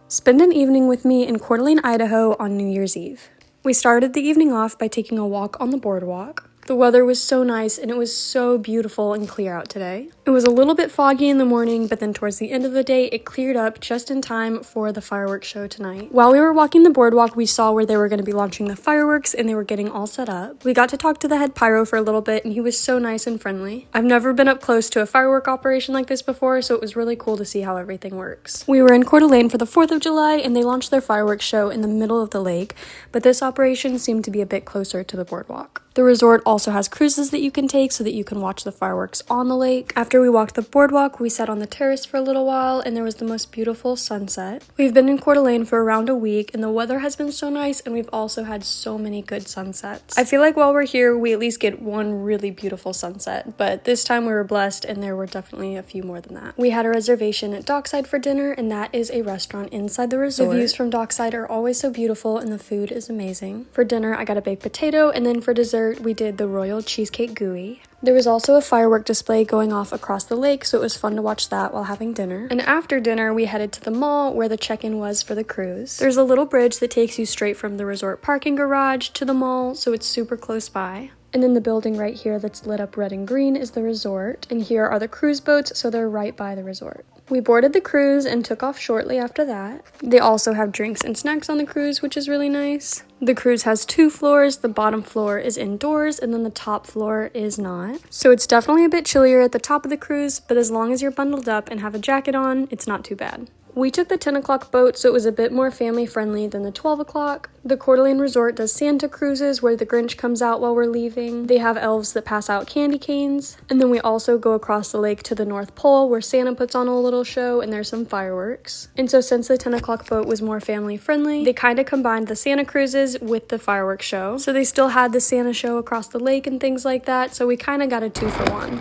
Spend an evening with me in Coeur, Idaho on New Year's Eve. We started the evening off by taking a walk on the boardwalk. The weather was so nice and it was so beautiful and clear out today. It was a little bit foggy in the morning, but then towards the end of the day, it cleared up just in time for the fireworks show tonight. While we were walking the boardwalk, we saw where they were going to be launching the fireworks and they were getting all set up. We got to talk to the head pyro for a little bit and he was so nice and friendly. I've never been up close to a firework operation like this before, so it was really cool to see how everything works. We were in Coeur for the 4th of July and they launched their fireworks show in the middle of the lake, but this operation seemed to be a bit closer to the boardwalk. The resort also has cruises that you can take so that you can watch the fireworks on the lake. After we walked the boardwalk, we sat on the terrace for a little while and there was the most beautiful sunset. We've been in Coeur for around a week and the weather has been so nice and we've also had so many good sunsets. I feel like while we're here, we at least get one really beautiful sunset, but this time we were blessed and there were definitely a few more than that. We had a reservation at Dockside for dinner and that is a restaurant inside the resort. The views from Dockside are always so beautiful and the food is amazing. For dinner, I got a baked potato and then for dessert, we did the royal cheesecake gooey. There was also a firework display going off across the lake, so it was fun to watch that while having dinner. And after dinner, we headed to the mall where the check-in was for the cruise. There's a little bridge that takes you straight from the resort parking garage to the mall, so it's super close by. And then the building right here that's lit up red and green is the resort, and here are the cruise boats, so they're right by the resort. We boarded the cruise and took off shortly after that. They also have drinks and snacks on the cruise, which is really nice. The cruise has 2 floors. The bottom floor is indoors and then the top floor is not. So it's definitely a bit chillier at the top of the cruise, but as long as you're bundled up and have a jacket on, it's not too bad. We took the 10 o'clock boat, so it was a bit more family friendly than the 12 o'clock. The Coeur Resort does Santa cruises where the Grinch comes out while we're leaving. They have elves that pass out candy canes. And then we also go across the lake to the North Pole where Santa puts on a little show and there's some fireworks. And so since the 10 o'clock boat was more family friendly, they kind of combined the Santa cruises with the fireworks show. So they still had the Santa show across the lake and things like that, so we kind of got a 2-for-1.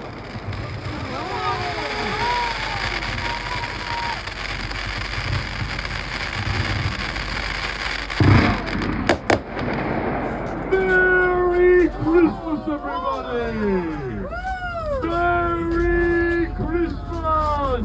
Everybody! Merry Christmas!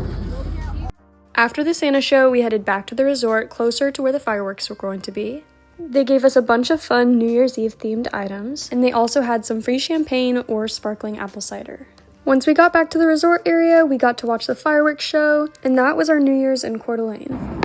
After the Santa show, we headed back to the resort, closer to where the fireworks were going to be. They gave us a bunch of fun New Year's Eve themed items, and they also had some free champagne or sparkling apple cider. Once we got back to the resort area, we got to watch the fireworks show, and that was our New Year's in Coeur d'Alene.